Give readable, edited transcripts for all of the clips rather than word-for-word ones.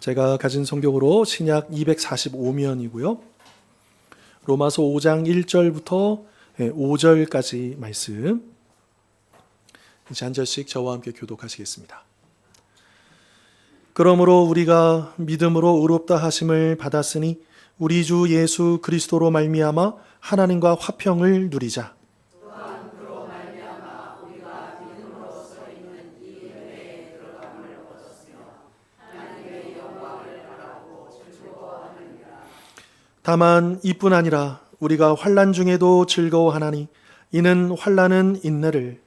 제가 가진 성경으로 신약 245면이고요. 로마서 5장 1절부터 5절까지 말씀. 이제 한 절씩 저와 함께 교독하시겠습니다. 그러므로 우리가 믿음으로 의롭다 하심을 받았으니 우리 주 예수 그리스도로 말미암아 하나님과 화평을 누리자. 다만 이뿐 아니라 우리가 환난 중에도 즐거워하나니 이는 환난은 인내를.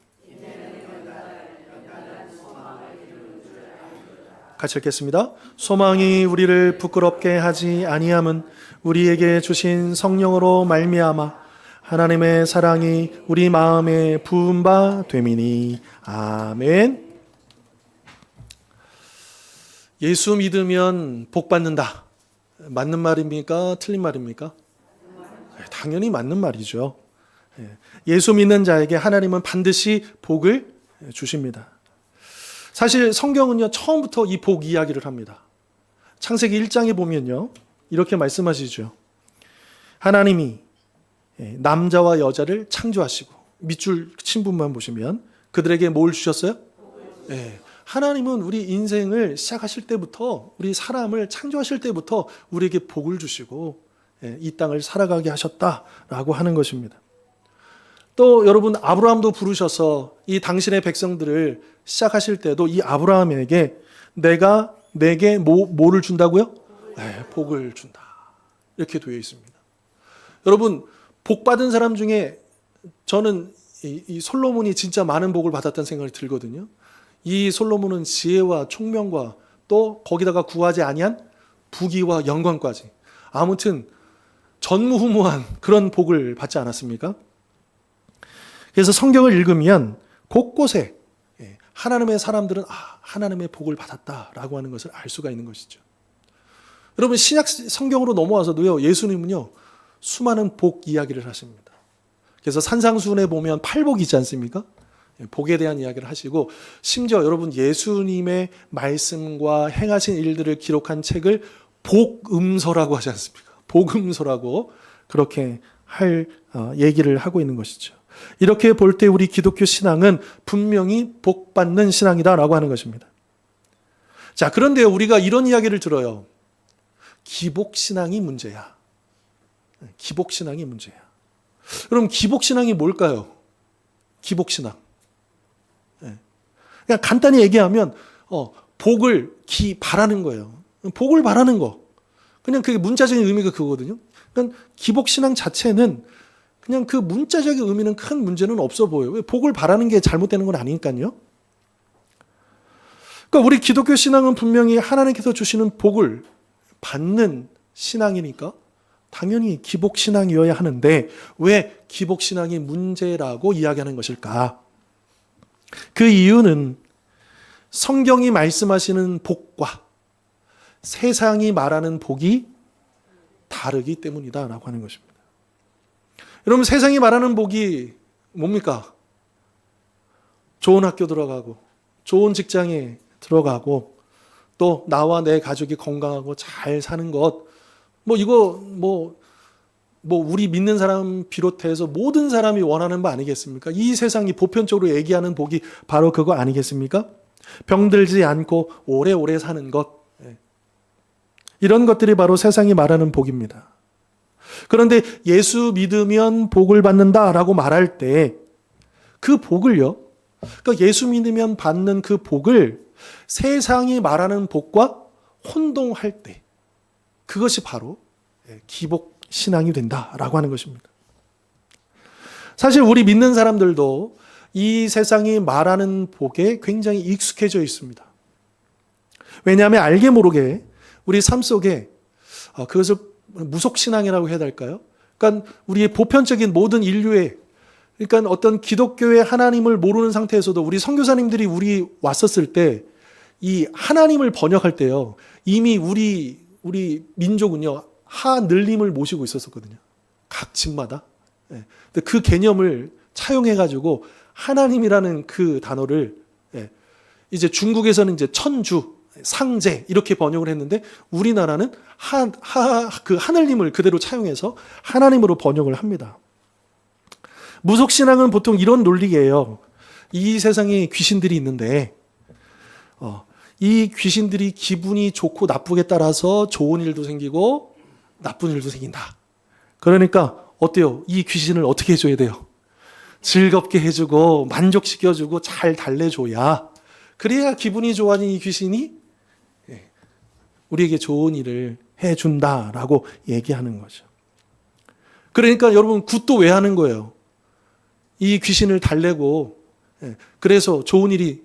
같이 읽겠습니다. 소망이 우리를 부끄럽게 하지 아니함은 우리에게 주신 성령으로 말미암아 하나님의 사랑이 우리 마음에 부은 바 됨이니. 아멘. 예수 믿으면 복 받는다. 맞는 말입니까? 틀린 말입니까? 당연히 맞는 말이죠. 예수 믿는 자에게 하나님은 반드시 복을 주십니다. 사실 성경은요, 처음부터 이 복 이야기를 합니다. 창세기 1장에 보면요, 이렇게 말씀하시죠. 하나님이 남자와 여자를 창조하시고, 밑줄 친분만 보시면 그들에게 뭘 주셨어요? 하나님은 우리 인생을 시작하실 때부터, 우리 사람을 창조하실 때부터 우리에게 복을 주시고 이 땅을 살아가게 하셨다라고 하는 것입니다. 또 여러분, 아브라함도 부르셔서 이 당신의 백성들을 시작하실 때도 이 아브라함에게 내가 내게 뭐를 준다고요? 복을 준다. 이렇게 되어 있습니다. 여러분, 복 받은 사람 중에 저는 이 솔로몬이 진짜 많은 복을 받았다는 생각이 들거든요. 이 솔로몬은 지혜와 총명과 또 거기다가 구하지 아니한 부귀와 영광까지, 아무튼 전무후무한 그런 복을 받지 않았습니까? 그래서 성경을 읽으면 곳곳에 하나님의 사람들은 하나님의 복을 받았다라고 하는 것을 알 수가 있는 것이죠. 여러분, 신약 성경으로 넘어와서도요, 예수님은요 수많은 복 이야기를 하십니다. 그래서 산상수훈에 보면 팔복이 있지 않습니까? 복에 대한 이야기를 하시고, 심지어 여러분, 예수님의 말씀과 행하신 일들을 기록한 책을 복음서라고 하지 않습니까? 복음서라고 그렇게 얘기를 하고 있는 것이죠. 이렇게 볼 때 우리 기독교 신앙은 분명히 복받는 신앙이다라고 하는 것입니다. 자, 그런데 우리가 이런 이야기를 들어요. 기복신앙이 문제야. 기복신앙이 문제야. 그럼 기복신앙이 뭘까요? 기복신앙. 그냥 간단히 얘기하면 복을 바라는 거예요. 복을 바라는 거. 그냥 그게 문자적인 의미가 그거거든요. 그러니까 기복신앙 자체는 그냥 그 문자적인 의미는 큰 문제는 없어 보여요. 왜? 복을 바라는 게 잘못되는 건 아니니까요. 그러니까 우리 기독교 신앙은 분명히 하나님께서 주시는 복을 받는 신앙이니까 당연히 기복신앙이어야 하는데, 왜 기복신앙이 문제라고 이야기하는 것일까? 그 이유는 성경이 말씀하시는 복과 세상이 말하는 복이 다르기 때문이다라고 하는 것입니다. 여러분, 세상이 말하는 복이 뭡니까? 좋은 학교 들어가고, 좋은 직장에 들어가고, 또 나와 내 가족이 건강하고 잘 사는 것, 우리 믿는 사람 비롯해서 모든 사람이 원하는 바 아니겠습니까? 이 세상이 보편적으로 얘기하는 복이 바로 그거 아니겠습니까? 병들지 않고 오래오래 사는 것, 이런 것들이 바로 세상이 말하는 복입니다. 그런데 예수 믿으면 복을 받는다라고 말할 때 그 복을요, 그러니까 예수 믿으면 받는 그 복을 세상이 말하는 복과 혼동할 때, 그것이 바로 기복 신앙이 된다라고 하는 것입니다. 사실 우리 믿는 사람들도 이 세상이 말하는 복에 굉장히 익숙해져 있습니다. 왜냐하면 알게 모르게 우리 삶 속에 그것을 무속신앙이라고 해야 될까요? 그러니까 우리의 보편적인 모든 인류의, 그러니까 어떤 기독교의 하나님을 모르는 상태에서도 우리 선교사님들이 우리 왔었을 때 이 하나님을 번역할 때요, 이미 우리 민족은요 하늘림을 모시고 있었거든요. 각 집마다. 근데 그 개념을 차용해가지고 하나님이라는 그 단어를 이제 중국에서는 이제 천주, 상제 이렇게 번역을 했는데 우리나라는 그 하늘님을 그대로 차용해서 하나님으로 번역을 합니다. 무속신앙은 보통 이런 논리예요. 이 세상에 귀신들이 있는데 이 귀신들이 기분이 좋고 나쁘게 따라서 좋은 일도 생기고 나쁜 일도 생긴다. 그러니까 어때요? 이 귀신을 어떻게 해줘야 돼요? 즐겁게 해주고 만족시켜주고 잘 달래줘야, 그래야 기분이 좋아진 이 귀신이 우리에게 좋은 일을 해준다라고 얘기하는 거죠. 그러니까 여러분 굿도 왜 하는 거예요? 이 귀신을 달래고 그래서 좋은 일이,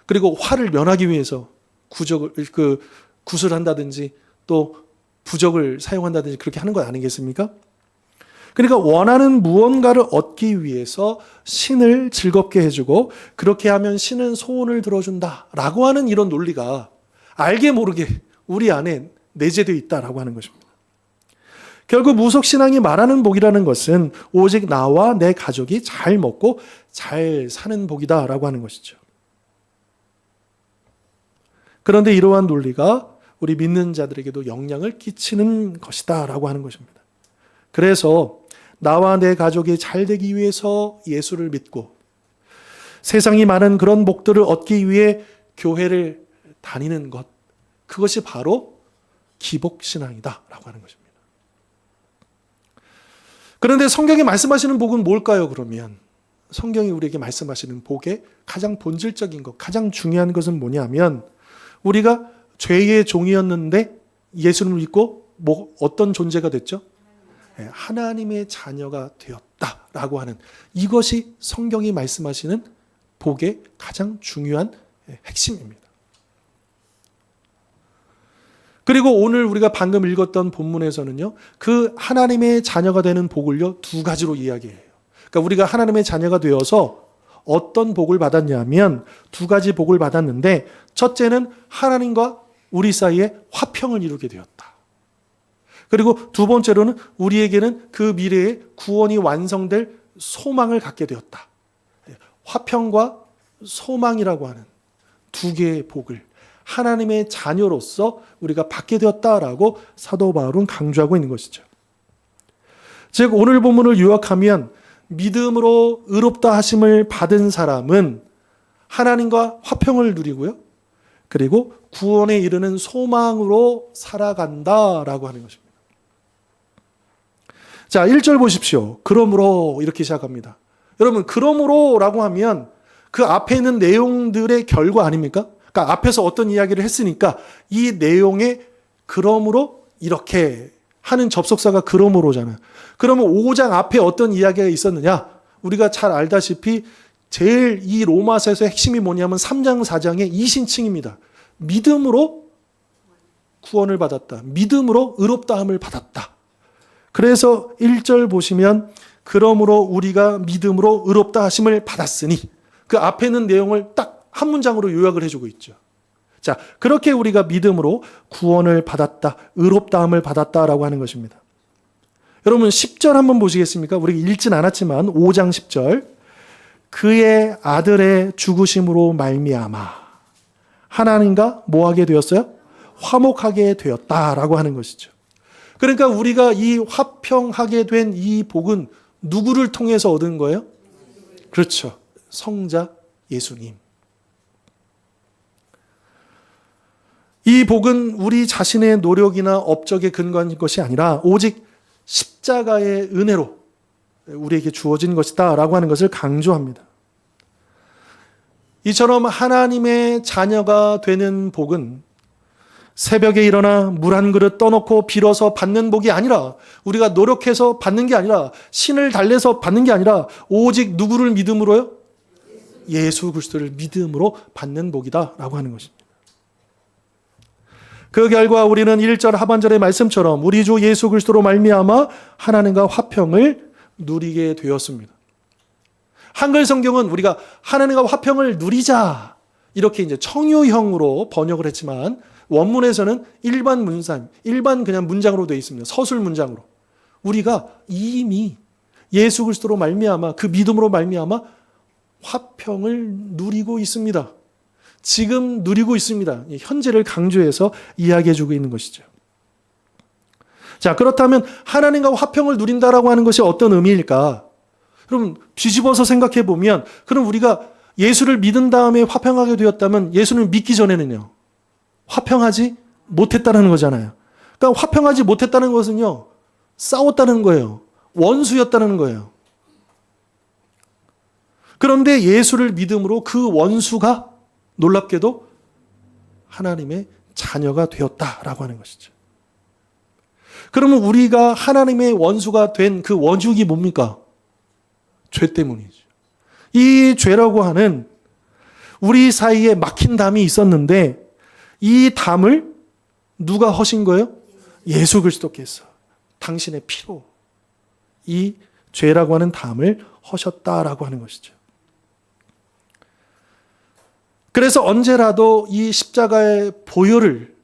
그리고 화를 면하기 위해서 굿을 한다든지 또 부적을 사용한다든지 그렇게 하는 것 아니겠습니까? 그러니까 원하는 무언가를 얻기 위해서 신을 즐겁게 해주고 그렇게 하면 신은 소원을 들어준다라고 하는 이런 논리가 알게 모르게 우리 안에 내재되어 있다라고 하는 것입니다. 결국 무속신앙이 말하는 복이라는 것은 오직 나와 내 가족이 잘 먹고 잘 사는 복이다라고 하는 것이죠. 그런데 이러한 논리가 우리 믿는 자들에게도 영향을 끼치는 것이다라고 하는 것입니다. 그래서 나와 내 가족이 잘 되기 위해서 예수를 믿고 세상이 많은 그런 복들을 얻기 위해 교회를 다니는 것, 그것이 바로 기복신앙이다라고 하는 것입니다. 그런데 성경이 말씀하시는 복은 뭘까요? 그러면 성경이 우리에게 말씀하시는 복의 가장 본질적인 것, 가장 중요한 것은 뭐냐면 우리가 죄의 종이었는데 예수님을 믿고 어떤 존재가 됐죠? 하나님의 자녀가 되었다라고 하는, 이것이 성경이 말씀하시는 복의 가장 중요한 핵심입니다. 그리고 오늘 우리가 방금 읽었던 본문에서는요, 그 하나님의 자녀가 되는 복을요, 두 가지로 이야기해요. 그러니까 우리가 하나님의 자녀가 되어서 어떤 복을 받았냐면 두 가지 복을 받았는데, 첫째는 하나님과 우리 사이에 화평을 이루게 되었다. 그리고 두 번째로는 우리에게는 그 미래에 구원이 완성될 소망을 갖게 되었다. 화평과 소망이라고 하는 두 개의 복을 하나님의 자녀로서 우리가 받게 되었다라고 사도 바울은 강조하고 있는 것이죠. 즉 오늘 본문을 요약하면 믿음으로 의롭다 하심을 받은 사람은 하나님과 화평을 누리고요, 그리고 구원에 이르는 소망으로 살아간다라고 하는 것입니다. 자, 1절 보십시오. 그러므로 이렇게 시작합니다. 여러분, 그러므로라고 하면 그 앞에 있는 내용들의 결과 아닙니까? 그러니까 앞에서 어떤 이야기를 했으니까 이 내용에 그러므로 이렇게 하는 접속사가 그러므로잖아요. 그러면 5장 앞에 어떤 이야기가 있었느냐? 우리가 잘 알다시피 제일 이 로마서에서 핵심이 뭐냐면 3장 4장의 이신칭입니다. 믿음으로 구원을 받았다. 믿음으로 의롭다함을 받았다. 그래서 1절 보시면 그러므로 우리가 믿음으로 의롭다 하심을 받았으니, 그 앞에 있는 내용을 딱 한 문장으로 요약을 해주고 있죠. 자, 그렇게 우리가 믿음으로 구원을 받았다, 의롭다함을 받았다라고 하는 것입니다. 여러분 10절 한번 보시겠습니까? 우리가 읽진 않았지만 5장 10절, 그의 아들의 죽으심으로 말미암아 하나님과 뭐하게 되었어요? 화목하게 되었다라고 하는 것이죠. 그러니까 우리가 이 화평하게 된 이 복은 누구를 통해서 얻은 거예요? 그렇죠. 성자 예수님. 이 복은 우리 자신의 노력이나 업적에 근거한 것이 아니라 오직 십자가의 은혜로 우리에게 주어진 것이다 라고 하는 것을 강조합니다. 이처럼 하나님의 자녀가 되는 복은 새벽에 일어나 물 한 그릇 떠놓고 빌어서 받는 복이 아니라, 우리가 노력해서 받는 게 아니라, 신을 달래서 받는 게 아니라 오직 누구를 믿음으로요? 예수 그리스도를 믿음으로 받는 복이다라고 하는 것입니다. 그 결과 우리는 1절 하반절의 말씀처럼 우리 주 예수 그리스도로 말미암아 하나님과 화평을 누리게 되었습니다. 한글 성경은 우리가 하나님과 화평을 누리자 이렇게 이제 청유형으로 번역을 했지만 원문에서는 일반 문상, 일반 그냥 문장으로 되어 있습니다. 서술 문장으로. 우리가 이미 예수 그리스도로 말미암아, 그 믿음으로 말미암아 화평을 누리고 있습니다. 지금 누리고 있습니다. 현재를 강조해서 이야기해주고 있는 것이죠. 자, 그렇다면 하나님과 화평을 누린다라고 하는 것이 어떤 의미일까? 그럼 뒤집어서 생각해 보면, 그럼 우리가 예수를 믿은 다음에 화평하게 되었다면 예수를 믿기 전에는요, 화평하지 못했다는 거잖아요. 그러니까 화평하지 못했다는 것은요, 싸웠다는 거예요. 원수였다는 거예요. 그런데 예수를 믿음으로 그 원수가 놀랍게도 하나님의 자녀가 되었다라고 하는 것이죠. 그러면 우리가 하나님의 원수가 된 그 원흉이 뭡니까? 죄 때문이죠. 이 죄라고 하는 우리 사이에 막힌 담이 있었는데 이 담을 누가 허신 거예요? 예수 그리스도께서 당신의 피로 이 죄라고 하는 담을 허셨다라고 하는 것이죠. 그래서 언제라도 이 십자가의 보혈을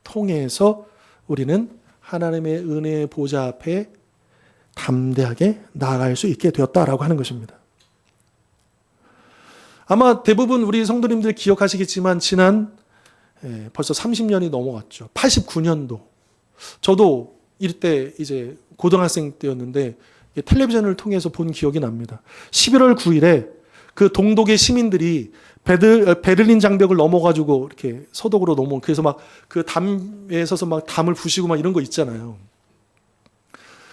통해서 우리는 하나님의 은혜의 보좌 앞에 담대하게 나아갈 수 있게 되었다라고 하는 것입니다. 아마 대부분 우리 성도님들 기억하시겠지만 지난 벌써 30년이 넘어갔죠. 89년도. 저도 이때 이제 고등학생 때였는데 텔레비전을 통해서 본 기억이 납니다. 11월 9일에 그 동독의 시민들이 베를린 장벽을 넘어가지고 이렇게 서독으로 그래서 막 그 담에 서서 막 담을 부시고 막 이런 거 있잖아요.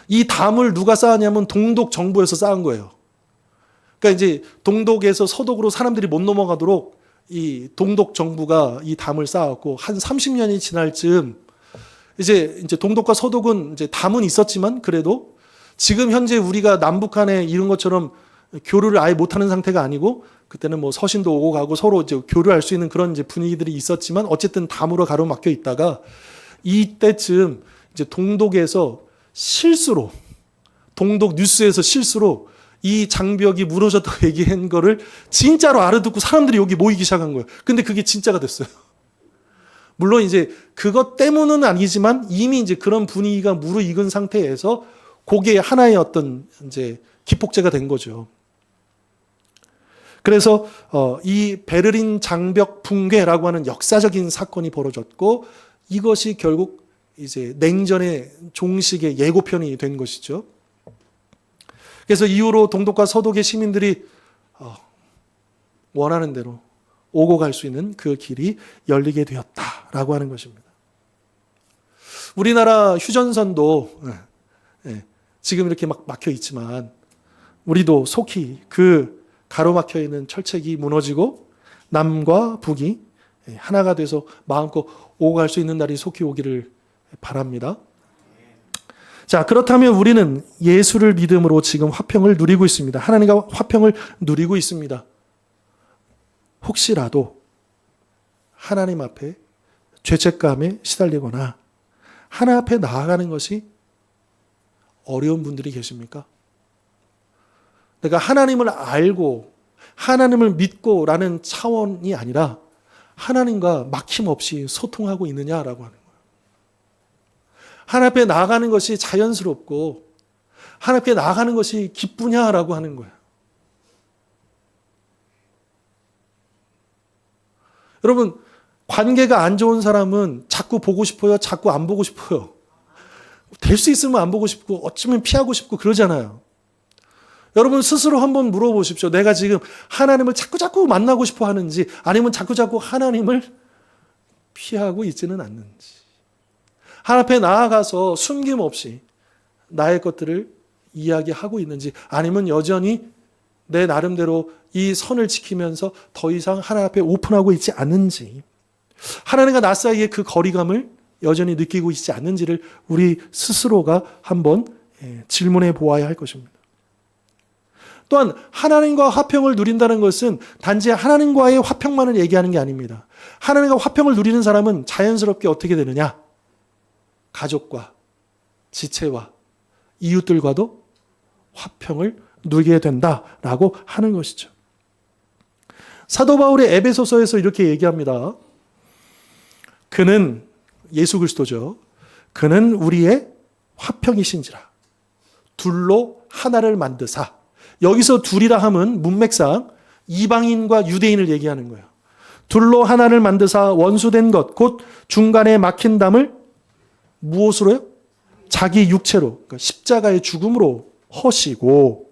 이 담을 누가 쌓았냐면 동독 정부에서 쌓은 거예요. 그러니까 이제 동독에서 서독으로 사람들이 못 넘어가도록 이 동독 정부가 이 담을 쌓았고 한 30년이 지날 즈음 이제 동독과 서독은 이제 담은 있었지만 그래도 지금 현재 우리가 남북 간에 이런 것처럼 교류를 아예 못하는 상태가 아니고 그때는 뭐 서신도 오고 가고 서로 이제 교류할 수 있는 그런 이제 분위기들이 있었지만 어쨌든 담으로 가로막혀 있다가 이때쯤 이제 동독에서 실수로 동독 뉴스에서 실수로 이 장벽이 무너졌다고 얘기한 거를 진짜로 알아듣고 사람들이 여기 모이기 시작한 거예요. 근데 그게 진짜가 됐어요. 물론 이제 그것 때문은 아니지만 이미 이제 그런 분위기가 무르익은 상태에서 그게 하나의 어떤 이제 기폭제가 된 거죠. 그래서 이 베를린 장벽 붕괴라고 하는 역사적인 사건이 벌어졌고 이것이 결국 이제 냉전의 종식의 예고편이 된 것이죠. 그래서 이후로 동독과 서독의 시민들이 원하는 대로 오고 갈 수 있는 그 길이 열리게 되었다라고 하는 것입니다. 우리나라 휴전선도 지금 이렇게 막 막혀 있지만 우리도 속히 그 가로막혀 있는 철책이 무너지고 남과 북이 하나가 돼서 마음껏 오고 갈 수 있는 날이 속히 오기를 바랍니다. 자, 그렇다면 우리는 예수를 믿음으로 지금 화평을 누리고 있습니다. 하나님과 화평을 누리고 있습니다. 혹시라도 하나님 앞에 죄책감에 시달리거나 하나님 앞에 나아가는 것이 어려운 분들이 계십니까? 내가 하나님을 알고 하나님을 믿고라는 차원이 아니라 하나님과 막힘없이 소통하고 있느냐라고 하는 거예요. 하나님 앞에 나아가는 것이 자연스럽고 하나님 앞에 나아가는 것이 기쁘냐라고 하는 거예요. 여러분, 관계가 안 좋은 사람은 자꾸 보고 싶어요? 자꾸 안 보고 싶어요? 될 수 있으면 안 보고 싶고 어쩌면 피하고 싶고 그러잖아요. 여러분 스스로 한번 물어보십시오. 내가 지금 하나님을 자꾸 만나고 싶어 하는지 아니면 자꾸 하나님을 피하고 있지는 않는지. 하나님 앞에 나아가서 숨김없이 나의 것들을 이야기하고 있는지 아니면 여전히 내 나름대로 이 선을 지키면서 더 이상 하나님 앞에 오픈하고 있지 않는지, 하나님과 나 사이의 그 거리감을 여전히 느끼고 있지 않는지를 우리 스스로가 한번 질문해 보아야 할 것입니다. 또한 하나님과 화평을 누린다는 것은 단지 하나님과의 화평만을 얘기하는 게 아닙니다. 하나님과 화평을 누리는 사람은 자연스럽게 어떻게 되느냐? 가족과 지체와 이웃들과도 화평을 누리게 된다라고 하는 것이죠. 사도 바울이 에베소서에서 이렇게 얘기합니다. 그는 예수 그리스도죠. 그는 우리의 화평이신지라 둘로 하나를 만드사. 여기서 둘이라 함은 문맥상 이방인과 유대인을 얘기하는 거예요. 둘로 하나를 만드사 원수된 것 곧 중간에 막힌 담을 무엇으로요? 자기 육체로, 그러니까 십자가의 죽음으로 허시고.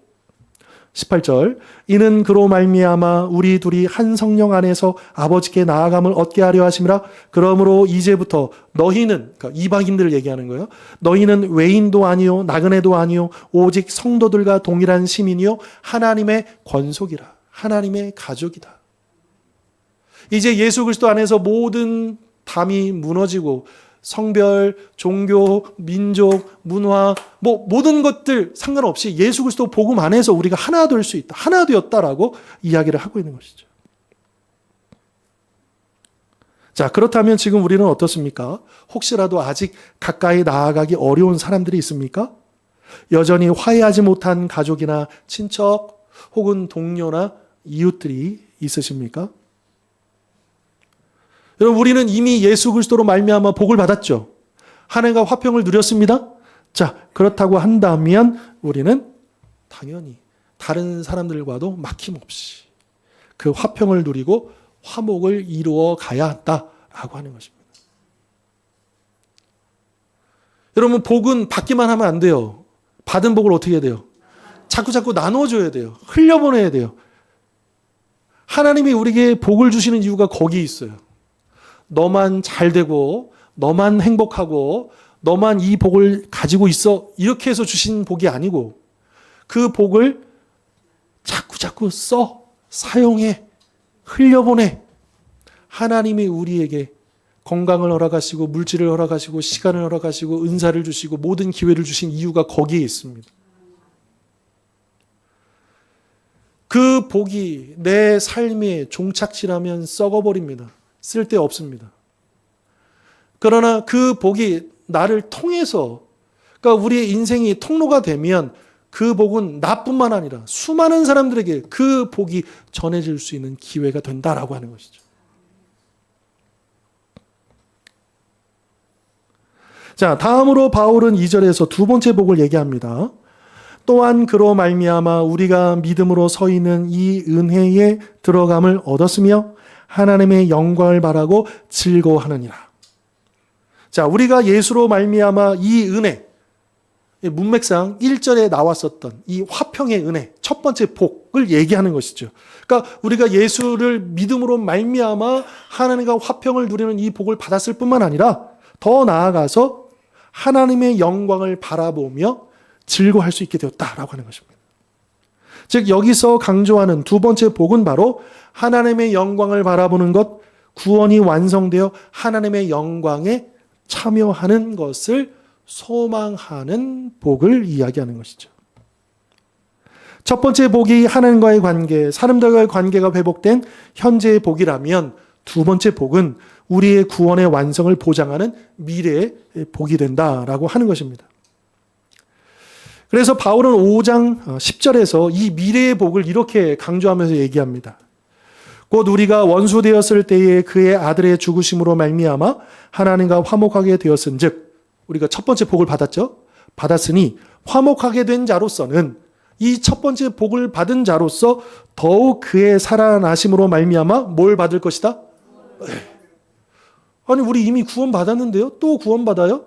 18절 이는 그로 말미암아 우리 둘이 한 성령 안에서 아버지께 나아감을 얻게 하려 하심이라. 그러므로 이제부터 너희는, 그러니까 이방인들을 얘기하는 거예요. 너희는 외인도 아니요 나그네도 아니요 오직 성도들과 동일한 시민이요 하나님의 권속이라. 하나님의 가족이다. 이제 예수 그리스도 안에서 모든 담이 무너지고 성별, 종교, 민족, 문화, 모든 것들 상관없이 예수 그리스도 복음 안에서 우리가 하나 될 수 있다. 하나 되었다라고 이야기를 하고 있는 것이죠. 자, 그렇다면 지금 우리는 어떻습니까? 혹시라도 아직 가까이 나아가기 어려운 사람들이 있습니까? 여전히 화해하지 못한 가족이나 친척 혹은 동료나 이웃들이 있으십니까? 여러분, 우리는 이미 예수 그리스도로 말미암아 복을 받았죠. 하나님과 화평을 누렸습니다. 자, 그렇다고 한다면 우리는 당연히 다른 사람들과도 막힘없이 그 화평을 누리고 화목을 이루어 가야 한다라고 하는 것입니다. 여러분, 복은 받기만 하면 안 돼요. 받은 복을 어떻게 해야 돼요? 자꾸 나눠줘야 돼요. 흘려보내야 돼요. 하나님이 우리에게 복을 주시는 이유가 거기 있어요. 너만 잘 되고 너만 행복하고 너만 이 복을 가지고 있어 이렇게 해서 주신 복이 아니고 그 복을 자꾸 써 사용해 흘려보내. 하나님이 우리에게 건강을 허락하시고 물질을 허락하시고 시간을 허락하시고 은사를 주시고 모든 기회를 주신 이유가 거기에 있습니다. 그 복이 내 삶에 종착지라면 썩어버립니다. 쓸데없습니다. 그러나 그 복이 나를 통해서, 그러니까 우리의 인생이 통로가 되면 그 복은 나뿐만 아니라 수많은 사람들에게 그 복이 전해질 수 있는 기회가 된다라고 하는 것이죠. 자, 다음으로 바울은 2절에서 두 번째 복을 얘기합니다. 또한 그로 말미암아 우리가 믿음으로 서 있는 이 은혜에 들어감을 얻었으며 하나님의 영광을 바라고 즐거워하느니라. 자, 우리가 예수로 말미암아 이 은혜, 문맥상 1절에 나왔었던 이 화평의 은혜, 첫 번째 복을 얘기하는 것이죠. 그러니까 우리가 예수를 믿음으로 말미암아 하나님과 화평을 누리는 이 복을 받았을 뿐만 아니라 더 나아가서 하나님의 영광을 바라보며 즐거워할 수 있게 되었다라고 하는 것입니다. 즉 여기서 강조하는 두 번째 복은 바로 하나님의 영광을 바라보는 것, 구원이 완성되어 하나님의 영광에 참여하는 것을 소망하는 복을 이야기하는 것이죠. 첫 번째 복이 하나님과의 관계, 사람들과의 관계가 회복된 현재의 복이라면 두 번째 복은 우리의 구원의 완성을 보장하는 미래의 복이 된다라고 하는 것입니다. 그래서 바울은 5장 10절에서 이 미래의 복을 이렇게 강조하면서 얘기합니다. 곧 우리가 원수 되었을 때에 그의 아들의 죽으심으로 말미암아 하나님과 화목하게 되었은즉, 우리가 첫 번째 복을 받았죠. 받았으니 화목하게 된 자로서는, 이 첫 번째 복을 받은 자로서 더욱 그의 살아나심으로 말미암아 뭘 받을 것이다? 아니, 우리 이미 구원 받았는데요? 또 구원 받아요?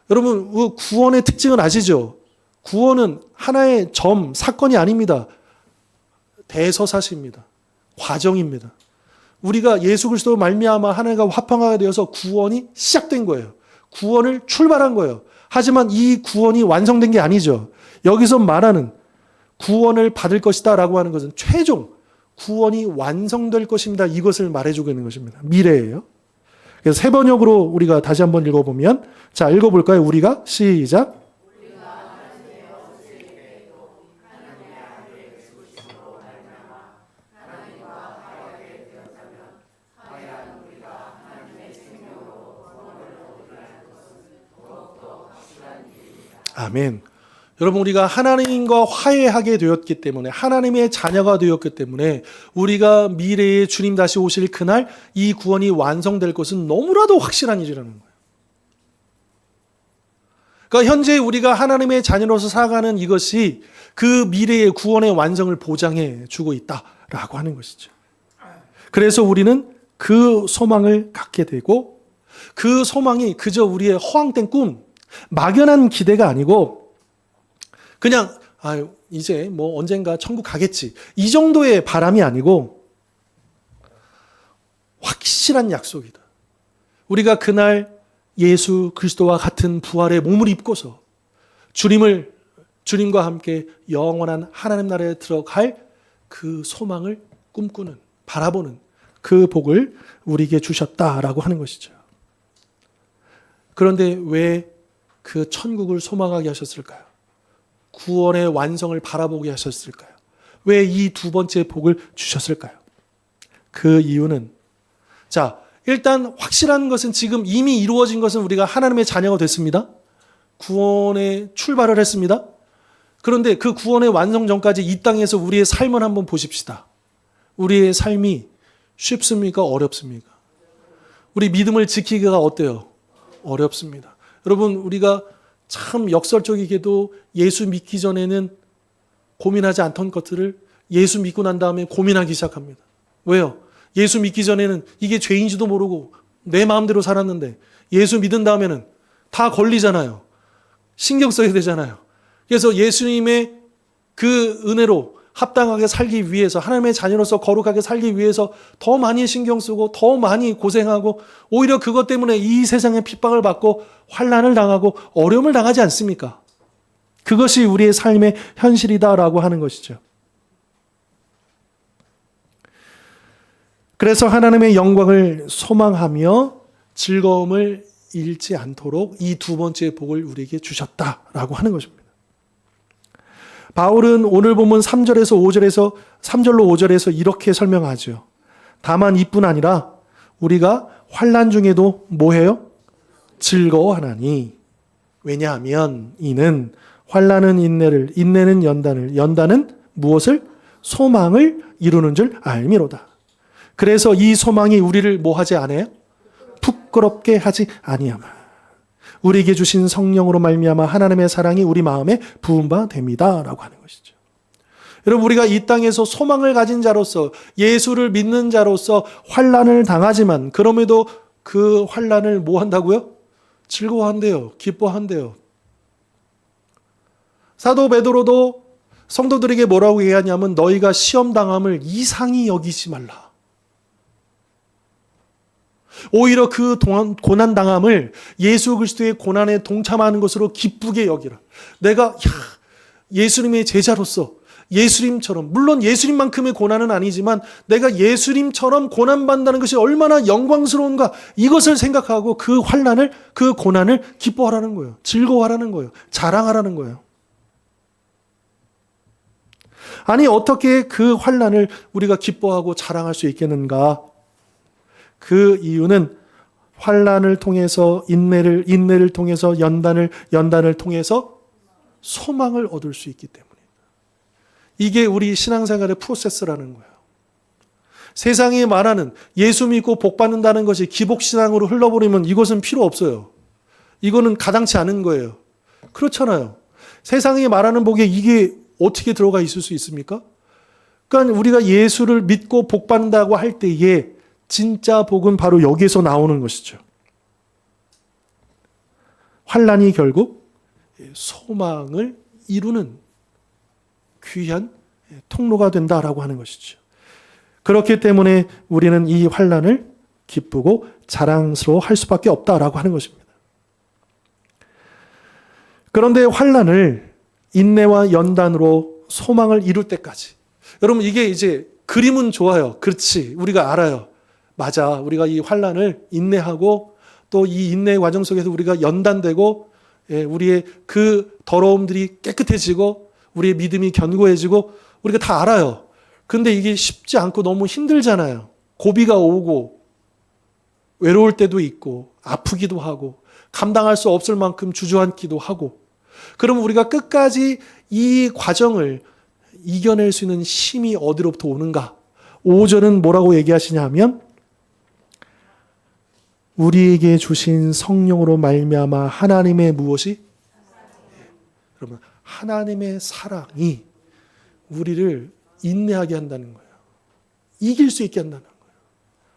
여러분, 구원의 특징은 아시죠? 구원은 하나의 사건이 아닙니다. 대서사시입니다. 과정입니다. 우리가 예수 그리스도 말미암아 하나님과 화평하게 되어서 구원이 시작된 거예요. 구원을 출발한 거예요. 하지만 이 구원이 완성된 게 아니죠. 여기서 말하는 구원을 받을 것이다 라고 하는 것은 최종 구원이 완성될 것입니다. 이것을 말해주고 있는 것입니다. 미래예요. 그래서 세 번역으로 우리가 다시 한번 읽어보면, 자, 읽어볼까요? 우리가 시작. 아멘. 여러분, 우리가 하나님과 화해하게 되었기 때문에, 하나님의 자녀가 되었기 때문에 우리가 미래에 주님 다시 오실 그날 이 구원이 완성될 것은 너무나도 확실한 일이라는 거예요. 그러니까 현재 우리가 하나님의 자녀로서 살아가는 이것이 그 미래의 구원의 완성을 보장해 주고 있다라고 하는 것이죠. 그래서 우리는 그 소망을 갖게 되고 그 소망이 그저 우리의 허황된 꿈, 막연한 기대가 아니고 그냥 이제 뭐 언젠가 천국 가겠지 이 정도의 바람이 아니고 확실한 약속이다. 우리가 그날 예수 그리스도와 같은 부활의 몸을 입고서 주님과 함께 영원한 하나님 나라에 들어갈 그 소망을 꿈꾸는, 바라보는 그 복을 우리에게 주셨다라고 하는 것이죠. 그런데 왜 그 천국을 소망하게 하셨을까요? 구원의 완성을 바라보게 하셨을까요? 왜 이 두 번째 복을 주셨을까요? 그 이유는 일단 확실한 것은 지금 이미 이루어진 것은 우리가 하나님의 자녀가 됐습니다. 구원의 출발을 했습니다. 그런데 그 구원의 완성 전까지 이 땅에서 우리의 삶을 한번 보십시다. 우리의 삶이 쉽습니까? 어렵습니까? 우리 믿음을 지키기가 어때요? 어렵습니다. 여러분, 우리가 참 역설적이게도 예수 믿기 전에는 고민하지 않던 것들을 예수 믿고 난 다음에 고민하기 시작합니다. 왜요? 예수 믿기 전에는 이게 죄인지도 모르고 내 마음대로 살았는데 예수 믿은 다음에는 다 걸리잖아요. 신경 써야 되잖아요. 그래서 예수님의 그 은혜로 합당하게 살기 위해서, 하나님의 자녀로서 거룩하게 살기 위해서 더 많이 신경 쓰고 더 많이 고생하고 오히려 그것 때문에 이 세상에 핍박을 받고 환난을 당하고 어려움을 당하지 않습니까? 그것이 우리의 삶의 현실이다라고 하는 것이죠. 그래서 하나님의 영광을 소망하며 즐거움을 잃지 않도록 이 두 번째 복을 우리에게 주셨다라고 하는 것입니다. 바울은 오늘 본문 3절로 5절에서 이렇게 설명하죠. 다만 이뿐 아니라 우리가 환난 중에도 뭐해요? 즐거워하나니. 왜냐하면 이는 환난은 인내를, 인내는 연단을, 연단은 무엇을? 소망을 이루는 줄 알미로다. 그래서 이 소망이 우리를 뭐하지 않아요? 부끄럽게 하지 아니하마. 우리에게 주신 성령으로 말미암아 하나님의 사랑이 우리 마음에 부은 바 됩니다라고 하는 것이죠. 여러분, 우리가 이 땅에서 소망을 가진 자로서 예수를 믿는 자로서 환난을 당하지만 그럼에도 그 환난을 뭐 한다고요? 즐거워한대요. 기뻐한대요. 사도 베드로도 성도들에게 뭐라고 얘기하냐면 너희가 시험 당함을 이상히 여기지 말라. 오히려 그 고난 당함을 예수 그리스도의 고난에 동참하는 것으로 기쁘게 여기라. 내가 예수님의 제자로서 예수님처럼, 물론 예수님만큼의 고난은 아니지만 내가 예수님처럼 고난받는다는 것이 얼마나 영광스러운가, 이것을 생각하고 그 환난을, 그 고난을 기뻐하라는 거예요. 즐거워하라는 거예요. 자랑하라는 거예요. 아니, 어떻게 그 환난을 우리가 기뻐하고 자랑할 수 있겠는가? 그 이유는 환난을 통해서 인내를 통해서 연단을 통해서 소망을 얻을 수 있기 때문입니다. 이게 우리 신앙생활의 프로세스라는 거예요. 세상이 말하는 예수 믿고 복 받는다는 것이 기복신앙으로 흘러버리면 이것은 필요 없어요. 이거는 가당치 않은 거예요. 그렇잖아요. 세상이 말하는 복에 이게 어떻게 들어가 있을 수 있습니까? 그러니까 우리가 예수를 믿고 복 받는다고 할 때에 진짜 복은 바로 여기에서 나오는 것이죠. 환난이 결국 소망을 이루는 귀한 통로가 된다라고 하는 것이죠. 그렇기 때문에 우리는 이 환난을 기쁘고 자랑스러워할 수밖에 없다라고 하는 것입니다. 그런데 환난을 인내와 연단으로 소망을 이룰 때까지, 여러분 이게 이제 그림은 좋아요. 그렇지, 우리가 알아요. 맞아. 우리가 이 환난을 인내하고 또 이 인내의 과정 속에서 우리가 연단되고 우리의 그 더러움들이 깨끗해지고 우리의 믿음이 견고해지고 우리가 다 알아요. 근데 이게 쉽지 않고 너무 힘들잖아요. 고비가 오고 외로울 때도 있고 아프기도 하고 감당할 수 없을 만큼 주저앉기도 하고, 그럼 우리가 끝까지 이 과정을 이겨낼 수 있는 힘이 어디로부터 오는가? 5절은 뭐라고 얘기하시냐 하면 우리에게 주신 성령으로 말미암아 하나님의 무엇이? 여러분, 하나님의 사랑이 우리를 인내하게 한다는 거예요. 이길 수 있게 한다는 거예요.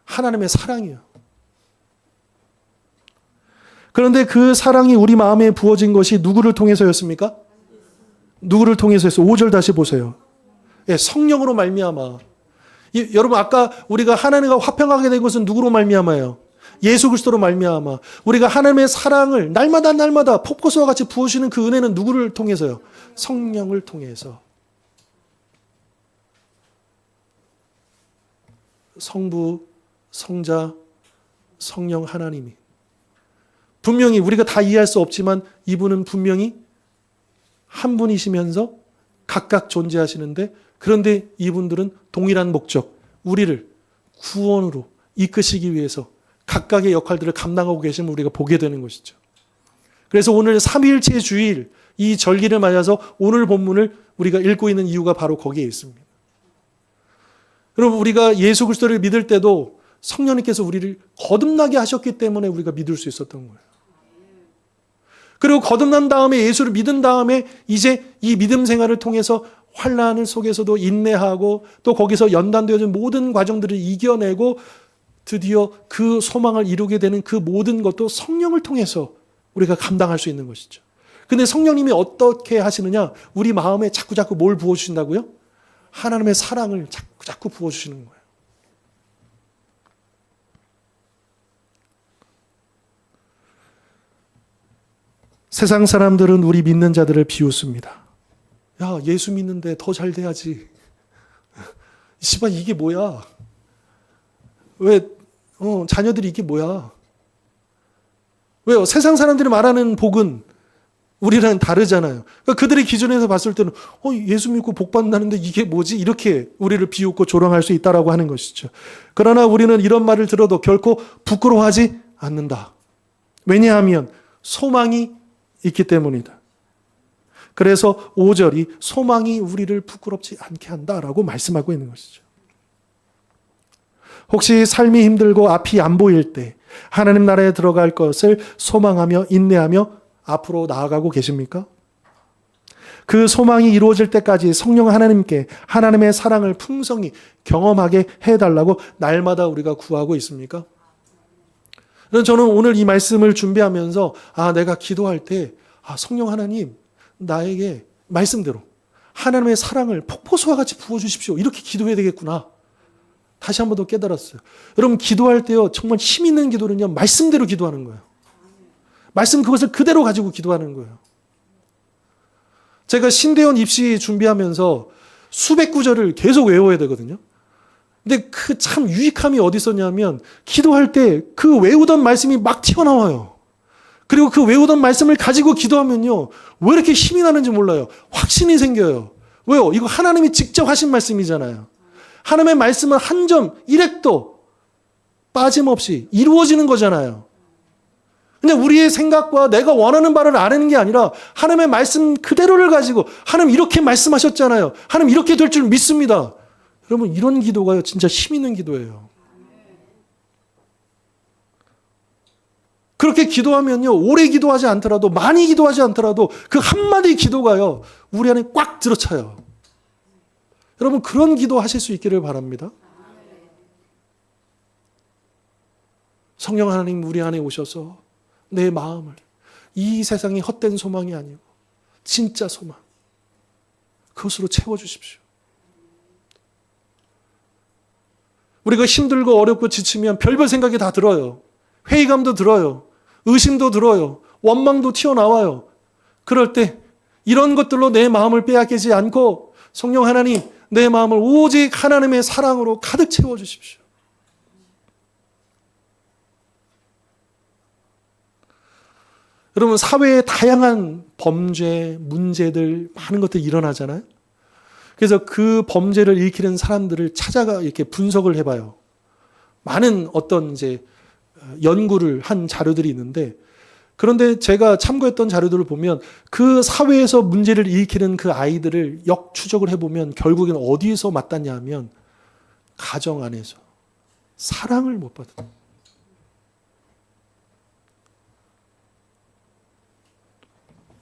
하나님의 사랑이에요. 그런데 그 사랑이 우리 마음에 부어진 것이 누구를 통해서였습니까? 누구를 통해서였어요? 5절 다시 보세요. 예, 성령으로 말미암아. 여러분 아까 우리가 하나님과 화평하게 된 것은 누구로 말미암아요? 예수 그리스도로 말미암아. 우리가 하나님의 사랑을 날마다 폭포수와 같이 부으시는 그 은혜는 누구를 통해서요? 성령을 통해서. 성부, 성자, 성령 하나님이. 분명히 우리가 다 이해할 수 없지만 이분은 분명히 한 분이시면서 각각 존재하시는데, 그런데 이분들은 동일한 목적, 우리를 구원으로 이끄시기 위해서 각각의 역할들을 감당하고 계심을 우리가 보게 되는 것이죠. 그래서 오늘 삼위일체 주일 이 절기를 맞아서 오늘 본문을 우리가 읽고 있는 이유가 바로 거기에 있습니다. 여러분 우리가 예수 그리스도를 믿을 때도 성령님께서 우리를 거듭나게 하셨기 때문에 우리가 믿을 수 있었던 거예요. 그리고 거듭난 다음에 예수를 믿은 다음에 이제 이 믿음 생활을 통해서 환난 속에서도 인내하고 또 거기서 연단되어진 모든 과정들을 이겨내고 드디어 그 소망을 이루게 되는 그 모든 것도 성령을 통해서 우리가 감당할 수 있는 것이죠. 근데 성령님이 어떻게 하시느냐? 우리 마음에 자꾸 뭘 부어주신다고요? 하나님의 사랑을 자꾸 부어주시는 거예요. 세상 사람들은 우리 믿는 자들을 비웃습니다. 야, 예수 믿는데 더 잘 돼야지. 씨발 이게 뭐야? 왜 자녀들이 이게 뭐야? 왜요? 세상 사람들이 말하는 복은 우리랑 다르잖아요. 그러니까 그들의 기준에서 봤을 때는 예수 믿고 복 받는다는데 이게 뭐지? 이렇게 우리를 비웃고 조롱할 수 있다라고 하는 것이죠. 그러나 우리는 이런 말을 들어도 결코 부끄러워하지 않는다. 왜냐하면 소망이 있기 때문이다. 그래서 5절이 소망이 우리를 부끄럽지 않게 한다라고 말씀하고 있는 것이죠. 혹시 삶이 힘들고 앞이 안 보일 때 하나님 나라에 들어갈 것을 소망하며 인내하며 앞으로 나아가고 계십니까? 그 소망이 이루어질 때까지 성령 하나님께 하나님의 사랑을 풍성히 경험하게 해달라고 날마다 우리가 구하고 있습니까? 저는 오늘 이 말씀을 준비하면서 내가 기도할 때 성령 하나님 나에게 말씀대로 하나님의 사랑을 폭포수와 같이 부어주십시오. 이렇게 기도해야 되겠구나. 다시 한 번 더 깨달았어요. 여러분 기도할 때요 정말 힘 있는 기도는요 말씀대로 기도하는 거예요. 말씀 그것을 그대로 가지고 기도하는 거예요. 제가 신대원 입시 준비하면서 수백 구절을 계속 외워야 되거든요. 근데 그 참 유익함이 어디 있었냐면 기도할 때 그 외우던 말씀이 막 튀어나와요. 그리고 그 외우던 말씀을 가지고 기도하면요 왜 이렇게 힘이 나는지 몰라요. 확신이 생겨요. 왜요? 이거 하나님이 직접 하신 말씀이잖아요. 하나님의 말씀은 한 점 1획도 빠짐없이 이루어지는 거잖아요. 근데 우리의 생각과 내가 원하는 바를 아는 게 아니라 하나님의 말씀 그대로를 가지고 하나님 이렇게 말씀하셨잖아요. 하나님 이렇게 될 줄 믿습니다. 여러분 이런 기도가요 진짜 힘 있는 기도예요. 그렇게 기도하면요 오래 기도하지 않더라도 많이 기도하지 않더라도 그 한마디 기도가요 우리 안에 꽉 들어차요. 여러분 그런 기도 하실 수 있기를 바랍니다. 성령 하나님 우리 안에 오셔서 내 마음을 이 세상이 헛된 소망이 아니고 진짜 소망 그것으로 채워주십시오. 우리가 힘들고 어렵고 지치면 별별 생각이 다 들어요. 회의감도 들어요. 의심도 들어요. 원망도 튀어나와요. 그럴 때 이런 것들로 내 마음을 빼앗기지 않고 성령 하나님 내 마음을 오직 하나님의 사랑으로 가득 채워주십시오. 여러분 사회에 다양한 범죄, 문제들 많은 것들이 일어나잖아요. 그래서 그 범죄를 일으키는 사람들을 찾아가 이렇게 분석을 해봐요. 많은 어떤 이제 연구를 한 자료들이 있는데 그런데 제가 참고했던 자료들을 보면 그 사회에서 문제를 일으키는 그 아이들을 역추적을 해보면 결국에는 어디에서 맞닿냐 하면 가정 안에서 사랑을 못 받은.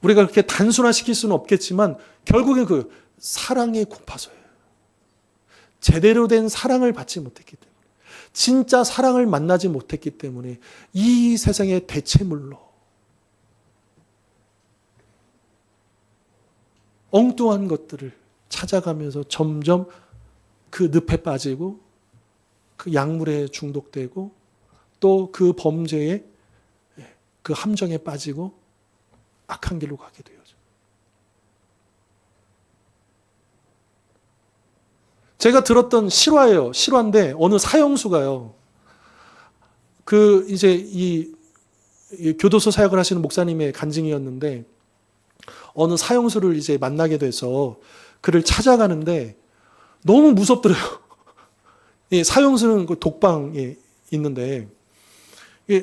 우리가 그렇게 단순화시킬 수는 없겠지만 결국엔 그 사랑의 고파서예요. 제대로 된 사랑을 받지 못했기 때문에 진짜 사랑을 만나지 못했기 때문에 이 세상의 대체물로 엉뚱한 것들을 찾아가면서 점점 그 늪에 빠지고 그 약물에 중독되고 또 그 범죄의 그 함정에 빠지고 악한 길로 가게 되죠. 제가 들었던 실화예요. 실화인데 어느 사형수가요. 그 이제 이 교도소 사역을 하시는 목사님의 간증이었는데 어느 사형수를 이제 만나게 돼서 그를 찾아가는데 너무 무섭더래요. 사형수는 그 독방에 있는데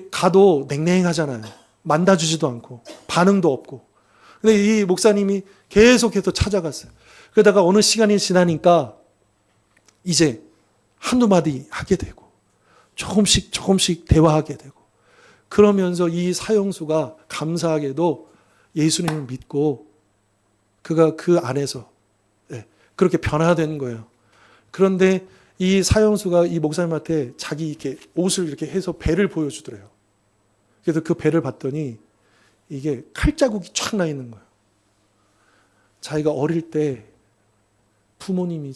가도 냉랭하잖아요. 만나주지도 않고 반응도 없고. 근데 이 목사님이 계속해서 찾아갔어요. 그러다가 어느 시간이 지나니까 이제 한두 마디 하게 되고 조금씩 대화하게 되고 그러면서 이 사형수가 감사하게도 예수님을 믿고 그가 그 안에서 그렇게 변화된 거예요. 그런데 이 사형수가 이 목사님한테 자기 이렇게 옷을 이렇게 해서 배를 보여주더래요. 그래서 그 배를 봤더니 이게 칼자국이 쫙 나 있는 거예요. 자기가 어릴 때 부모님이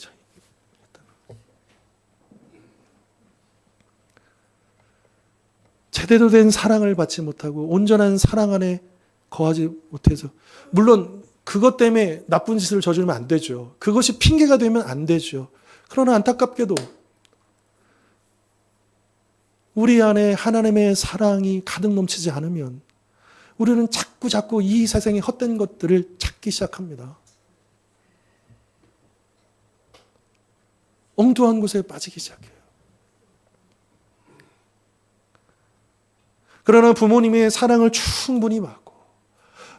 제대로 된 사랑을 받지 못하고 온전한 사랑 안에 거하지 못해서 물론 그것 때문에 나쁜 짓을 저지르면 안 되죠. 그것이 핑계가 되면 안 되죠. 그러나 안타깝게도 우리 안에 하나님의 사랑이 가득 넘치지 않으면 우리는 자꾸 이 세상의 헛된 것들을 찾기 시작합니다. 엉뚱한 곳에 빠지기 시작해요. 그러나 부모님의 사랑을 충분히 받고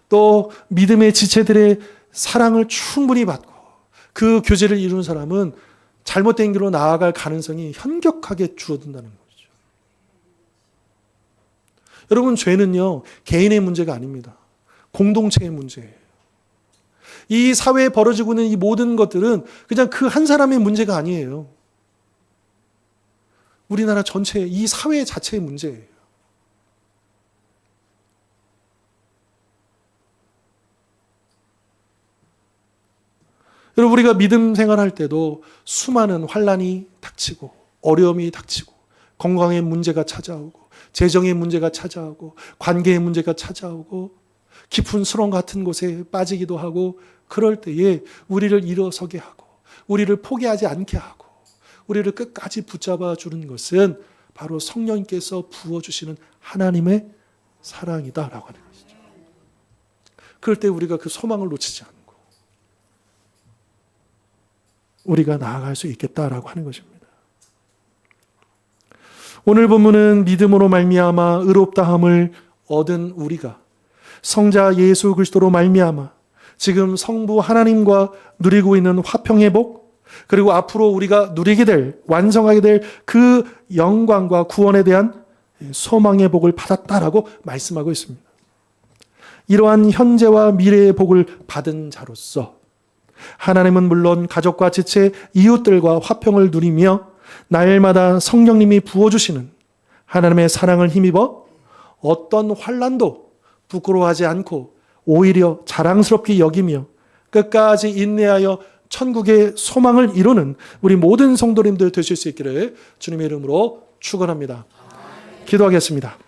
또 믿음의 지체들의 사랑을 충분히 받고 그 교제를 이루는 사람은 잘못된 길로 나아갈 가능성이 현격하게 줄어든다는 거죠. 여러분, 죄는요 개인의 문제가 아닙니다. 공동체의 문제예요. 이 사회에 벌어지고 있는 이 모든 것들은 그냥 그 한 사람의 문제가 아니에요. 우리나라 전체 이 사회 자체의 문제예요. 여러분, 우리가 믿음 생활할 때도 수많은 환난이 닥치고 어려움이 닥치고 건강의 문제가 찾아오고 재정의 문제가 찾아오고 관계의 문제가 찾아오고 깊은 수렁 같은 곳에 빠지기도 하고 그럴 때에 우리를 일어서게 하고 우리를 포기하지 않게 하고 우리를 끝까지 붙잡아 주는 것은 바로 성령께서 부어주시는 하나님의 사랑이다라고 하는 것이죠. 그럴 때 우리가 그 소망을 놓치지 않고 우리가 나아갈 수 있겠다라고 하는 것입니다. 오늘 본문은 믿음으로 말미암아 의롭다함을 얻은 우리가 성자 예수 그리스도로 말미암아 지금 성부 하나님과 누리고 있는 화평의 복 그리고 앞으로 우리가 누리게 될 완성하게 될 그 영광과 구원에 대한 소망의 복을 받았다라고 말씀하고 있습니다. 이러한 현재와 미래의 복을 받은 자로서 하나님은 물론 가족과 지체, 이웃들과 화평을 누리며 날마다 성령님이 부어주시는 하나님의 사랑을 힘입어 어떤 환난도 부끄러워하지 않고 오히려 자랑스럽게 여기며 끝까지 인내하여 천국의 소망을 이루는 우리 모든 성도님들 되실 수 있기를 주님의 이름으로 축원합니다. 기도하겠습니다.